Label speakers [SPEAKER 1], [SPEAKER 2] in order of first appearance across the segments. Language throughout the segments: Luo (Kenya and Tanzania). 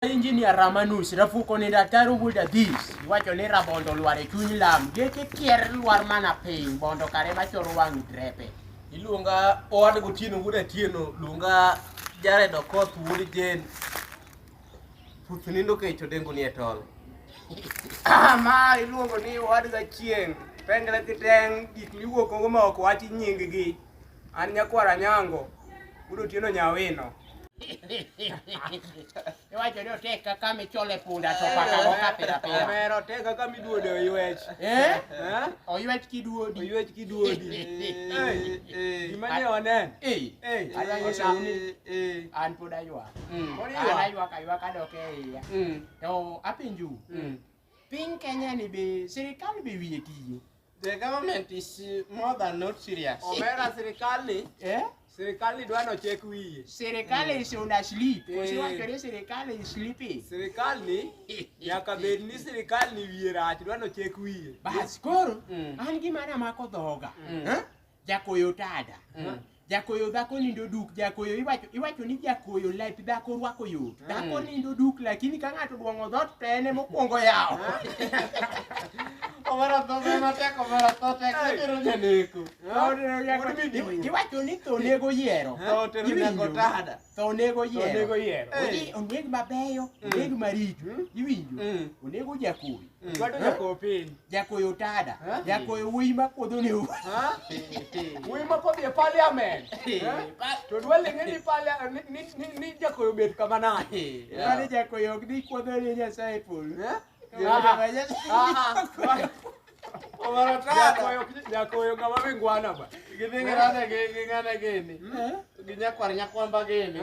[SPEAKER 1] Engineer Ramanus rafuko ni daktari wuda this iwacho ni rabondo lwar e chuny lam geche kier lwar mana piny bondo kare machoro wang' drepe
[SPEAKER 2] iluonga owad gotieno wuda tieno luonga Jared Okoth wuod Jane puth nindo kecho dengo ni e tol
[SPEAKER 3] ma iluongo ni owad Gachieng pengre kiteng gik miwuok ma ok wachi nying gi an nyakwara nyango wuod Otieno Nyawino
[SPEAKER 1] iwacho ni otek kaka michole punda to paka boka pira pira
[SPEAKER 3] omero tek kaka miduodo oywech
[SPEAKER 1] oywech kiduodi
[SPEAKER 3] gima ne onen
[SPEAKER 1] an pod aywak aywak adok e iya to apenju piny Kenya ni be sirikal be wiye tiyo.
[SPEAKER 2] The government is more than not serious.
[SPEAKER 3] Omera Serikali dwano chek wiye.
[SPEAKER 1] Serikali is on a sleep. Osiwacho ni serikali is sleeping.
[SPEAKER 3] Serikali nyaka bed ni serikali wiye rach dwano chek wiye.
[SPEAKER 1] Bas koro an gima namako dhoga. Jakoyo tada. Jakoyo dhako nindo duk, jakoyo iwacho ni jakoyo lep dhako rwako yot. Dhako nindo duk lakini ka ng'ato duong'o dhot to en mokwongo yawo.
[SPEAKER 2] Omera tek otero janeko.
[SPEAKER 1] Iwacho ni tho nego yiero. Tho nego yiero. Oneg mabeyo, oneg maricho. Iwinjo? Onego jakoyo.
[SPEAKER 3] Gwato jakoyo piny.
[SPEAKER 1] Jakoyo tada. Jakoyo wuoyi mapuodho ne
[SPEAKER 3] wuoyi mapodho e parliament. To dwale ng'eni ni jakoyo bet kama nade.
[SPEAKER 1] Mane jakoyo ok dhi kuodho ne Nyasaye polo.
[SPEAKER 3] Jakoyo ng'ama mingwana ba.
[SPEAKER 2] Gidhing'irane gi ng'ane gini. Gi nyakwar nyakwamba gini.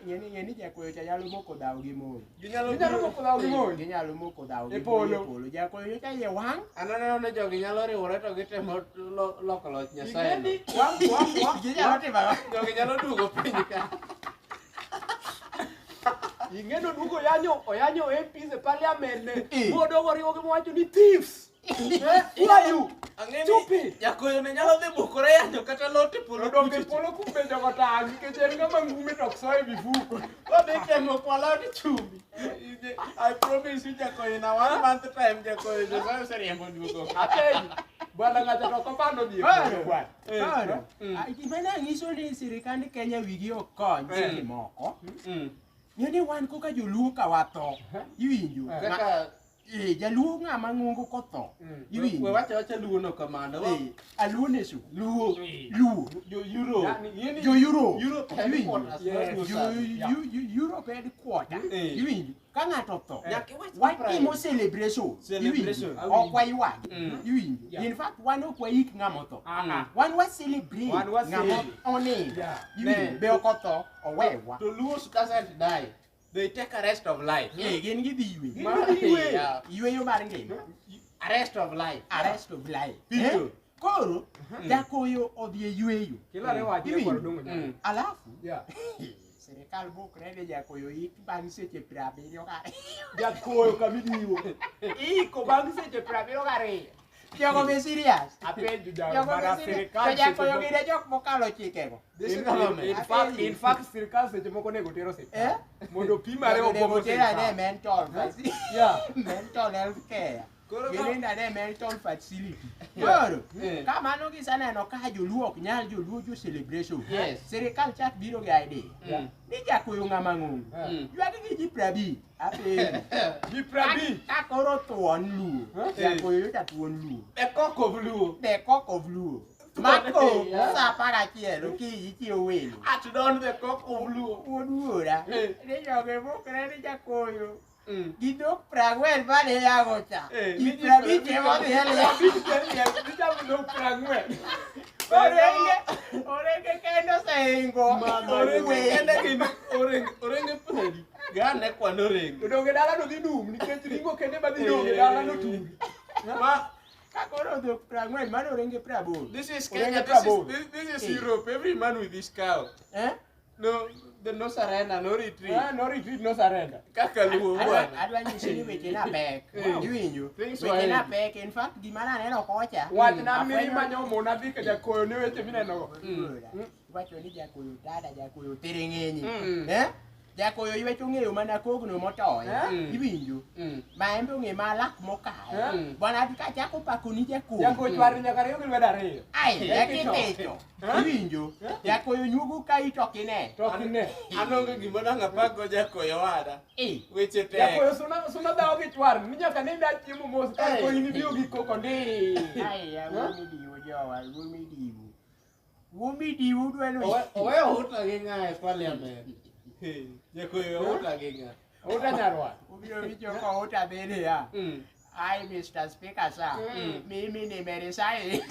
[SPEAKER 1] Ng'eni jakoyo cha nyalo moko dhaw gi mon.
[SPEAKER 3] Ginyalo moko dhaw gi mon.
[SPEAKER 1] Ginyalo moko dhaw gi
[SPEAKER 3] e polo.
[SPEAKER 1] Jakoyo cha ye wang'.
[SPEAKER 2] Aneno ni jogi nyalo riwore to gitemo loko loch Nyasaye.
[SPEAKER 3] Wang'.
[SPEAKER 1] Ginyalo timo.
[SPEAKER 2] Jogi nyalo duogo piny ka.
[SPEAKER 3] Ing'eno dugo oyanyo MPs e parliament ne. Modogo riwo gi mowacho ni thieves. Who are you?
[SPEAKER 2] Ang'eni jakoyo ne nyalo dhi bukore yanyo kata lote polo
[SPEAKER 3] donge polo kupenjo kotang nikech en ng'ama ngume to ok soe mifuko.
[SPEAKER 2] Odhi temo kwalot chumbi. I promise you jakoyo na 1 month time jakoyo Nyasaye oseriembo duogo.
[SPEAKER 3] Apenji bwana ng'acha to kopando dhi
[SPEAKER 1] polo bwana. Gima nang'iso ni sirikand Kenya wigi ok kony seche moko. Ng'eni wan koka joluo ka watho. Iwinjo? Jaluo ng'ama ng'ongo kotho.
[SPEAKER 2] Iwinjo? We wacha luo no kamano.
[SPEAKER 1] Aluo nesu. Luo.
[SPEAKER 2] Jo
[SPEAKER 1] Euro.
[SPEAKER 2] Europe
[SPEAKER 1] headquarter. Iwinjo? Ka ng'ato tho. Watimo celebration. Ok waywagi. Iwinjo? In fact, wan ok waik ng'ama otho. Wan wa celebrate ng'ama onindo. Iwinjo? Be ok otho, owewa.
[SPEAKER 2] To Luos doesn't die. They take a rest of life.
[SPEAKER 1] Gin gidhi
[SPEAKER 2] ywe.
[SPEAKER 1] Yweyo mar ngima.
[SPEAKER 2] Arrest of life.
[SPEAKER 1] Koro jakoyo odhi e yweyo.
[SPEAKER 3] Kilare waje kod dongo nyaka.
[SPEAKER 1] Alafu serikal bokre ne jakoyo ik bang' seche 70 kare.
[SPEAKER 3] Jakoyo kamidiwo.
[SPEAKER 1] Iko bang' seche 72. Jogo be serious.
[SPEAKER 3] Apenjo jagomara sirikal.
[SPEAKER 1] Jakoyo gine jok mokalo chikego.
[SPEAKER 3] In fact sirikal seche moko nego tero seche. Mondo pimare opogo
[SPEAKER 1] sirikal. Mental. Mental health care. Gilinda ne mental facility. Koro, kamano gisaneno ka joluo ok nyal joluo jo celebration. Sirikal chak biro ga ide. Ni jakoyo ng'ama ng'ongo. Ywagi gi ji 50. Apenjo.
[SPEAKER 3] Ji 50.
[SPEAKER 1] Ka koro thuon luo. Jakoyo ta thuon luo.
[SPEAKER 2] The cock of Luo.
[SPEAKER 1] Mako sa para chielo ki ichio welo.
[SPEAKER 2] At don the cock of Luo.
[SPEAKER 1] Wuora. Ne joge mokre ni jakoyo. Gidok 40 bane yago cha. Ji 50 mo hele. Orenge kendo seingo.
[SPEAKER 2] Orenge pedi. Gane kwano orenge.
[SPEAKER 3] Donge dala no dhi dum nikech ringo kende badhi donge dala no tumbi.
[SPEAKER 1] Kakoro dhok 40 mano orenge 80.
[SPEAKER 2] This is Kenya. This is Europe. Every man with his cow. No surrender, no retreat.
[SPEAKER 3] No retreat, no surrender.
[SPEAKER 2] Kaka luo bwana.
[SPEAKER 1] Adwa nyisi ni weche na pek. Iwinjo? Weche na pek. In fact, gima naneno kocha.
[SPEAKER 3] Wach na mini manyo mona dhi ka jakoyo ne weche mineno go.
[SPEAKER 1] Wacho ni jakoyo tada, jakoyo tereng'enyi. Jakoyo ywecho ng'eyo mana kogno motoyo. Iwinjo? Maembe ong'e malak mokayo. Bwana ati kachako pako ni Jakoyo.
[SPEAKER 3] Jakoyo chwar nyaka riyo gi lwedo ariyo.
[SPEAKER 1] Ai, yakitecho. Iwinjo? Jakoyo nyugu ka itokine.
[SPEAKER 3] Tokine.
[SPEAKER 2] Anonge gima nanga pako Jakoyo wada. Weche tek.
[SPEAKER 3] Jakoyo suna dhawo gi chwar. Ni nyaka ne da chiemo mos ka koyi ni biyo gi koko ndi.
[SPEAKER 1] Ai, ya wumi diwo jowa, wumi diwo. Wumi diwo dwelo.
[SPEAKER 2] Oweyo uta gi ng'ae parliament. Jakoyo uta gi ng'ae.
[SPEAKER 3] Uta nyarwa.
[SPEAKER 1] Ubiro wicho ko uta bede ya. Ai, Mr. Speaker, sir. Mimi nimeresign.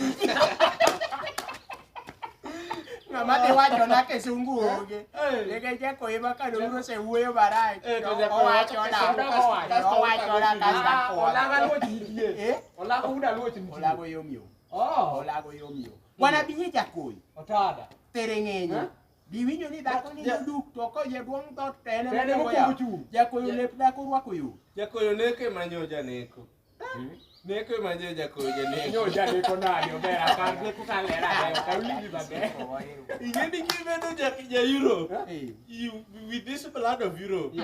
[SPEAKER 1] Ng'ama wacho na kisungu onge. Nege Jakoyo makano se wuoyo marach. Owacho na kasta ko.
[SPEAKER 3] Olaga luoch nitie. Olaga uda luoch nitie.
[SPEAKER 1] Olago yomyo. Olago yomyo. Bwana binye Jakoyo.
[SPEAKER 3] Otada.
[SPEAKER 1] Tere ng'enyo. Biwinjo ni dhako ni duk to ko je duong' dot tene
[SPEAKER 3] mokuongo chung.
[SPEAKER 1] Jakoyo lep dhako rwako yo.
[SPEAKER 2] Jakoyo neke manyo janeko. Neko manyo Jakoyo janeko.
[SPEAKER 3] Nyo janeko nani obera kar neko kalera ayo kawinji babe.
[SPEAKER 2] Ingeni kibedo ja Europe. With this blood of Europe.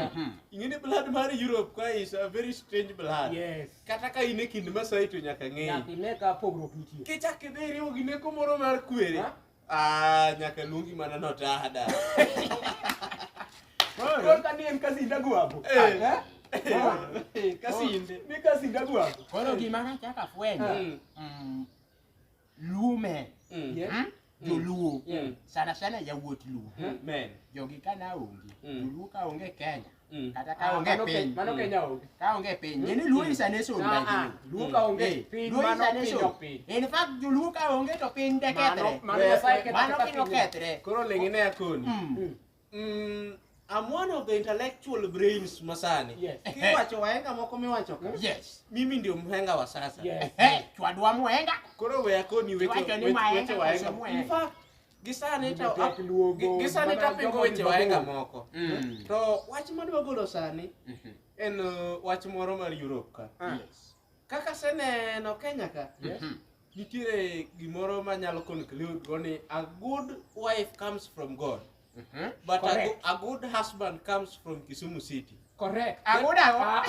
[SPEAKER 2] Ingeni blood mar Europe ka is a very strange blood.
[SPEAKER 3] Yes.
[SPEAKER 2] Kata ka ine kind Masai to nyaka ng'e.
[SPEAKER 3] Nyaka ine ka pogruok nitie.
[SPEAKER 2] Kichak idhi riwo gi neko moro mar kwere. Nyaka luongi mana notada.
[SPEAKER 3] Koro ka ni en kasinda gwabo.
[SPEAKER 2] Kasinde.
[SPEAKER 3] Ni kasinda gwabo.
[SPEAKER 1] Koro gima nachako afwenyo. Lume. Joluo. Sana sana yawuot luo.
[SPEAKER 2] Men.
[SPEAKER 1] Jogi kana onge. Joluo ka onge Kenya. Kata ka onge piny.
[SPEAKER 3] Mano Kenya onge.
[SPEAKER 1] Ka onge piny. Ng'eni luo is a nation by the way.
[SPEAKER 3] Luo ka onge piny mano piny ok piny.
[SPEAKER 1] In fact joluo ka onge to piny de kethre. Mano piny okethre.
[SPEAKER 2] Koro ling'ine akoni. I'm one of the intellectual brains masani.
[SPEAKER 3] Yes.
[SPEAKER 2] Kiwacho wahenga moko miwacho ka.
[SPEAKER 1] Yes.
[SPEAKER 2] Mimi ndio mhenga wa sasa.
[SPEAKER 3] Yes.
[SPEAKER 1] Chwadwa mwenga.
[SPEAKER 2] Koro we akoni weche wahenga. In fact, gisani tapingo weche wahenga moko. To wach madwa golo sani en wach moro mar Europe ka.
[SPEAKER 1] Yes.
[SPEAKER 2] Kaka seneno Kenya ka. Nitiere gimoro manyalo conclude go ni a good wife comes from God. But a good husband comes from Kisumu City.
[SPEAKER 3] Correct.
[SPEAKER 1] Aguda.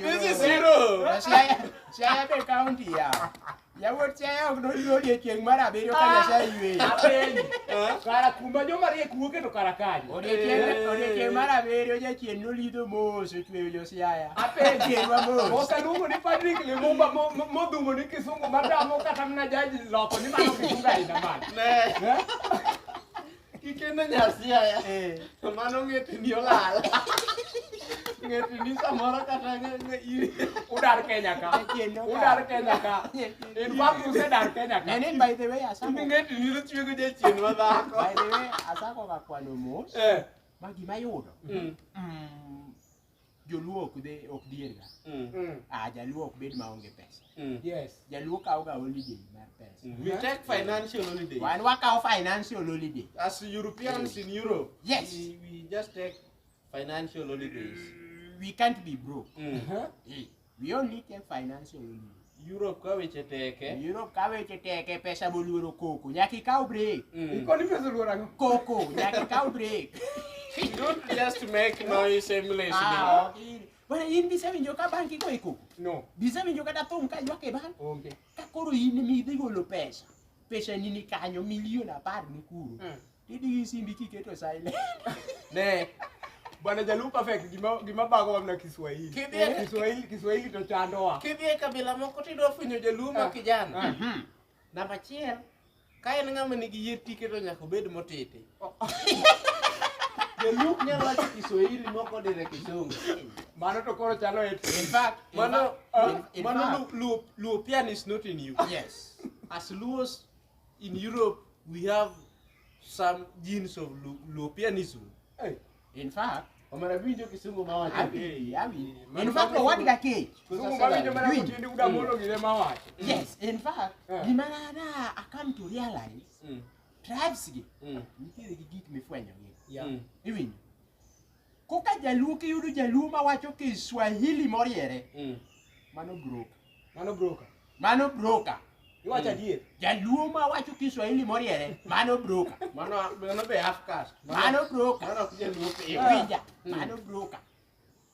[SPEAKER 2] This is zero.
[SPEAKER 1] Siaya be county ya. Ya wot siaya ok no chieng' mar abiriyo ka Nyasaye yweyo.
[SPEAKER 3] Apenji. Kara kuma joma riek wuoke to kara kanyo.
[SPEAKER 1] Odiechieng' mar abiriyo jachien nolidho mos ochweyo jo siaya.
[SPEAKER 3] Apenji. Osaluongo ni Patrick Lumumba modhungo ni kisungu madamo kata mna jaji loko ni mano kisunga ina man.
[SPEAKER 2] Ne. Kikendo nyasiaya. Mano ng'eti ni olal. Ng'eti ni samoro kata
[SPEAKER 3] udar Kenya ka. Udar Kenya ka. In fact usedar Kenya ka.
[SPEAKER 1] And by the way asako.
[SPEAKER 2] Ng'eti ni luchwego jachien madhako.
[SPEAKER 1] By the way asako ka kwano mos. Ma gima yudo. Joluo ok dierga. Jaluo ok bed maonge pesa.
[SPEAKER 3] Yes.
[SPEAKER 1] Jaluo kawo ga holiday mar pesa.
[SPEAKER 2] We take financial holiday.
[SPEAKER 1] Wan wakawo financial holiday.
[SPEAKER 2] As Europeans in Europe,
[SPEAKER 1] yes,
[SPEAKER 2] we just take financial holidays.
[SPEAKER 1] We can't be broke. We only take financial holiday.
[SPEAKER 2] Europe ka weche teke.
[SPEAKER 1] Europe ka weche teke pesa boluoro koko. Nyaka ikaw break.
[SPEAKER 3] Ikoni pesa luoro ang'o?
[SPEAKER 1] Koko, nyaka ikaw break.
[SPEAKER 2] You don't just make noise aimlessly.
[SPEAKER 1] Bwana in bisewinjo ka banki go iko.
[SPEAKER 3] No.
[SPEAKER 1] Bisewinjo kata thum ka ywak e bank.
[SPEAKER 3] Onge.
[SPEAKER 1] Ka koro in midhi golo pesa. Pesa ni kanyo milion 10 ni kuro. Tidhi simbi kiketo silent.
[SPEAKER 2] Ne.
[SPEAKER 3] Bwana Jaluo perfect gima bago wamna Kiswahili. Kiswahili to chandoa.
[SPEAKER 2] Kidhi kabila moko tidwa fwenyo Jaluo ma kijana. Namba 1 ka en ng'ama nigi yier tiketo nyaka obed motete. Jaluo nyalo wacho Kiswahili moko dire Kisungu.
[SPEAKER 3] Mano to koro chalo et.
[SPEAKER 1] In fact,
[SPEAKER 2] Luopian is not in you.
[SPEAKER 1] Yes.
[SPEAKER 2] As Luos in Europe, we have some genes of Luopianism.
[SPEAKER 1] In fact,
[SPEAKER 2] Omarabijo Kisungu mawacho.
[SPEAKER 1] In fact, what ga ke?
[SPEAKER 3] Kisungu mawacho mara kutindi uda molo gile mawacho.
[SPEAKER 1] Yes, in fact, gimana na I come to realize tribes gi nitiere gi gik mifwenyo gi. Iwinjo. Koka Jaluo ki yudo Jaluo mawacho Kiswahili moriere. Mano broker.
[SPEAKER 3] Mano broker.
[SPEAKER 1] Mano broker.
[SPEAKER 3] Iwacho adier.
[SPEAKER 1] Jaluo ma wacho Kiswahili moriere, mano broka.
[SPEAKER 2] Mano be half caste.
[SPEAKER 1] Mano broka.
[SPEAKER 2] Mano ok jaluo pe.
[SPEAKER 1] Winja, mano broka.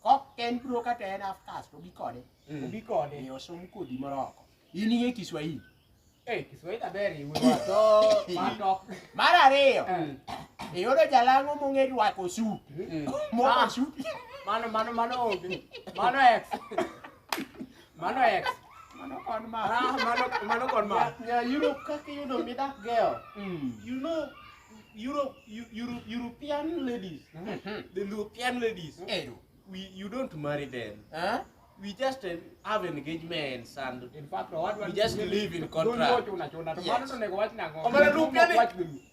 [SPEAKER 1] Kok en broka to en half caste, obi kode.
[SPEAKER 3] Obi kode.
[SPEAKER 1] E osom kodi moroko. In ing'e Kiswahili.
[SPEAKER 3] Kiswahili aber iwewa to matok.
[SPEAKER 1] Mar ariyo, iyudo jalang'o mong'e rwako suit. Moko suit.
[SPEAKER 3] Mano onge. Mano X. Mano X.
[SPEAKER 1] Mano kon ma.
[SPEAKER 3] Mano kon ma.
[SPEAKER 2] Yeah, Europe kaka you know me that girl. You know European ladies. The European ladies. You don't marry them.
[SPEAKER 1] Huh?
[SPEAKER 2] We just have engagements and
[SPEAKER 3] In fact,
[SPEAKER 2] we just live in contract.
[SPEAKER 3] Mano to nego wach nango.
[SPEAKER 2] Omara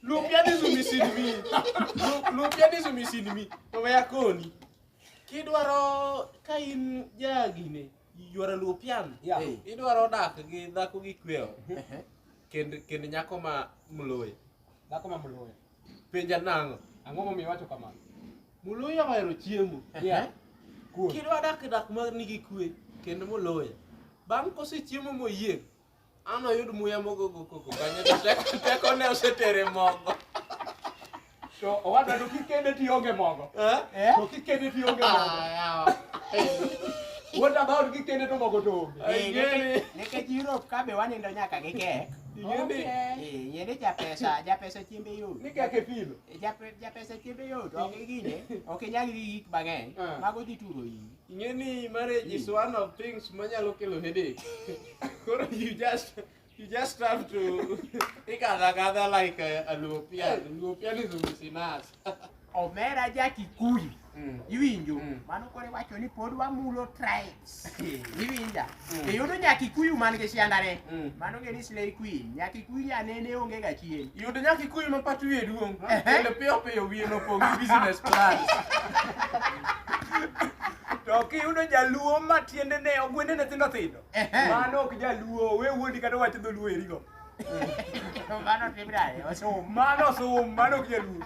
[SPEAKER 2] lupiani sumisini mi. To weya koni. Kidwaro ka in jagine. Yuara lupian. Idwaro dak gi dhako gi kweo. Kendo nyako ma mloye.
[SPEAKER 3] Dhako ma mloye.
[SPEAKER 2] Penja nango.
[SPEAKER 3] Ang'o momiyo iwacho kamano?
[SPEAKER 2] Mloye ohero chiemo. Kidwa dak ma nigi kwe kendo moloye. Bang' kosechiemo moyieng', an oyud muya mogogo koko kanyo to teko ne osetere mogo.
[SPEAKER 3] To owadwa to kikende tionge mogo. To kikende tionge mogo. What about kikende to mogo to onge?
[SPEAKER 1] Nikech Europe ka be wanindo nyaka gi kek. Yende japesa chiembe yot.
[SPEAKER 3] Ni keke pilo.
[SPEAKER 1] Japesa chiembe yot. Ok gine. Ok nyag gik mang'eny. Mago dhi turo iyi.
[SPEAKER 2] Ing'eni marriage is one of things manyalo kelo headache. Koro you just have to gather like a Luopian. Luopian is umisinas.
[SPEAKER 1] Omera Jakikuyu. Iwinjo. Mano kore wacho ni pod wamulo tribes. Iwinja. Iyudo Nyakikuyu man gi siandane. Mano geni slay queen. Nyakikuyu anene onge ga chien.
[SPEAKER 2] Yudo Nyakikuyu ma patu wiye duong'. Kendo piyo wiye nopong' gi business plans.
[SPEAKER 3] To kiyudo jaluo ma tiendene ogwendene thindo thindo. Mano ok jaluo, we wuodi kata wacho dholuo erigo.
[SPEAKER 1] Mano timrade, osom.
[SPEAKER 3] Mano ok jaluo.